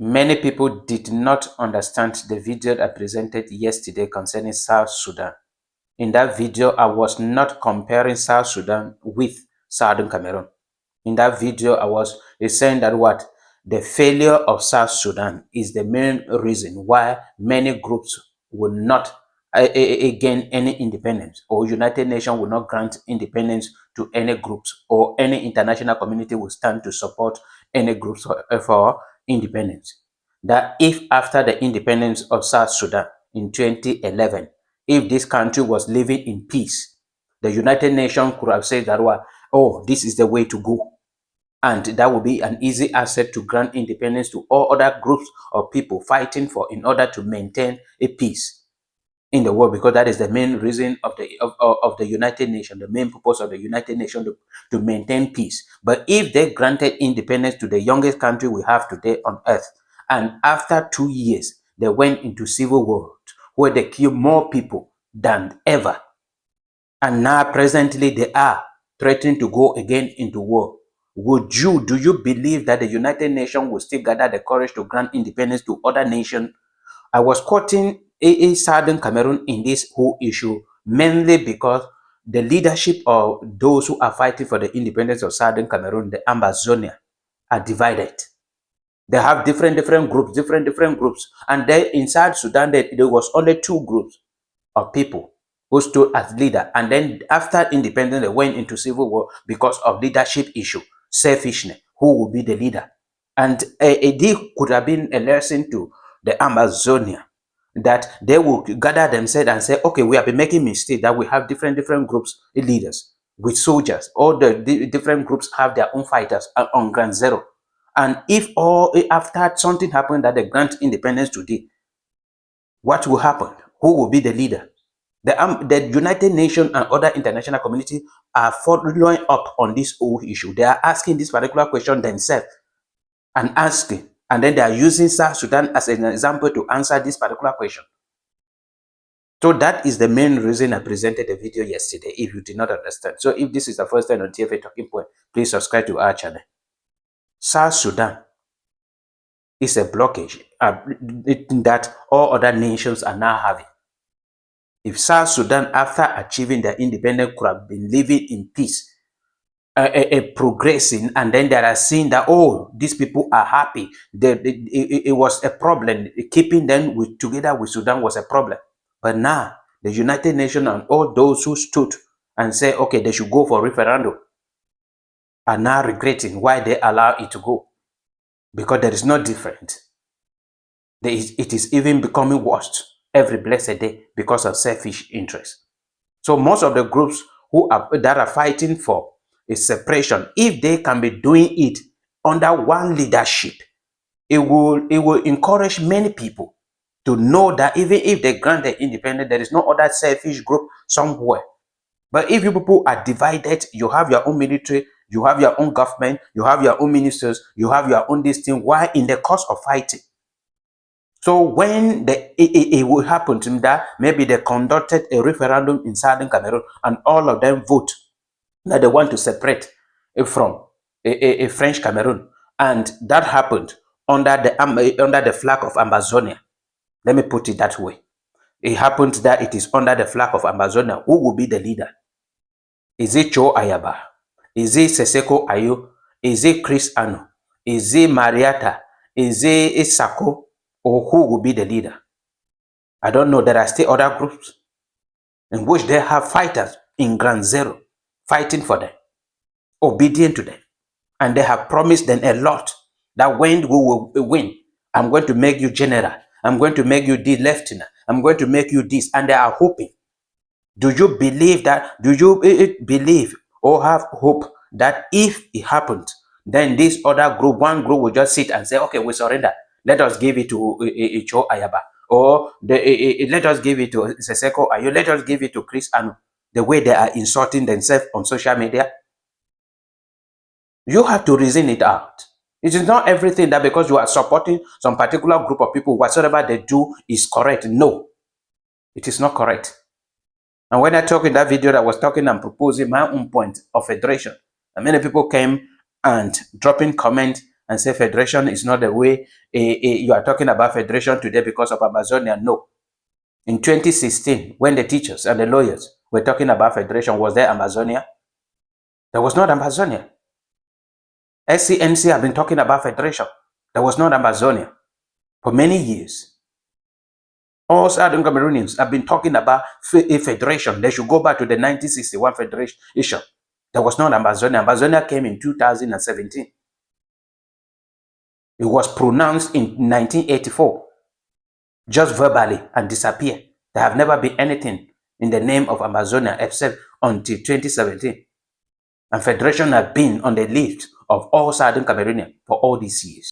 Many people did not understand the video I presented yesterday concerning South Sudan. In that video, I was not comparing South Sudan with Southern Cameroon. In that video, I was saying that what? The failure of South Sudan is the main reason why many groups will not gain any independence, or United Nations will not grant independence to any groups, or any international community will stand to support any groups for independence. That if after the independence of South Sudan in 2011, if this country was living in peace, the United Nations could have said that, what, oh, this is the way to go. And that will be an easy asset to grant independence to all other groups of people fighting for in order to maintain a peace in the world, because that is the main reason of the United Nations, the main purpose of the United Nations to maintain peace. But if they granted independence to the youngest country we have today on earth, and after 2 years they went into civil war where they killed more people than ever, and now presently they are threatening to go again into war, do you believe that the United Nations will still gather the courage to grant independence to other nations? I was quoting A. Southern Cameroon in this whole issue mainly because the leadership of those who are fighting for the independence of Southern Cameroon, the Ambazonia, are divided. They have different groups. And then inside Sudan, there was only 2 groups of people who stood as leader. And then after independence, they went into civil war because of leadership issue, selfishness, who will be the leader. And this could have been a lesson to the Amazonia, that they will gather themselves and say, okay, we have been making mistakes, that we have different groups leaders with soldiers. All the different groups have their own fighters on ground zero. And if after something happened that they grant independence today, what will happen? Who will be the leader? The United Nations and other international community are following up on this whole issue. They are asking this particular question themselves and asking, and then they are using South Sudan as an example to answer this particular question. So that is the main reason I presented the video yesterday, if you did not understand. So if this is the first time on TFA Talking Point, please subscribe to our channel. South Sudan is a blockage that all other nations are now having. If South Sudan, after achieving their independence, could have been living in peace, progressing, and then they are seeing that, oh, these people are happy. It was a problem. Keeping them together with Sudan was a problem. But now, the United Nations and all those who stood and said, okay, they should go for referendum, are now regretting why they allow it to go. Because there is no difference. It is even becoming worse every blessed day because of selfish interest. So most of the groups that are fighting for a separation, if they can be doing it under one leadership, it will encourage many people to know that even if they grant the independence, there is no other selfish group somewhere. But if you people are divided, you have your own military, you have your own government, you have your own ministers, you have your own this thing, why in the course of fighting? So when it will happen to that, maybe they conducted a referendum in Southern Cameroon and all of them vote that they want to separate from a French Cameroon, and that happened under the flag of Amazonia. Let me put it that way. It happened that it is under the flag of Amazonia. Who will be the leader? Is it Cho Ayaba? Is it Seseko Ayo? Is it Chris Ano? Is it Marietta? Is it Sako? Or who will be the leader? I don't know. There are still other groups in which they have fighters in ground zero fighting for them, obedient to them. And they have promised them a lot, that when we will win, I'm going to make you general. I'm going to make you the lieutenant. I'm going to make you this. And they are hoping. Do you believe that? Do you believe or have hope that if it happens, then this other group, one group will just sit and say, okay, we surrender. Let us give it to Cho Ayaba. Or let us give it to Seseko Ayo. Let us give it to Chris Anu. The way they are insulting themselves on social media. You have to reason it out. It is not everything that because you are supporting some particular group of people, whatsoever they do is correct. No, it is not correct. And when I talk in that video, I was talking and proposing my own point of federation. And many people came and dropping comments and say federation is not the way you are talking about federation today because of Amazonia. No. In 2016, when the teachers and the lawyers were talking about federation, was there Amazonia? There was not Amazonia. SCNC have been talking about federation. There was not Amazonia for many years. All Southern Cameroonians have been talking about a federation. They should go back to the 1961 federation. There was not Amazonia. Amazonia came in 2017. It was pronounced in 1984, just verbally, and disappeared. There have never been anything in the name of Amazonia except until 2017. And federation have been on the list of all Southern Cameroonians for all these years.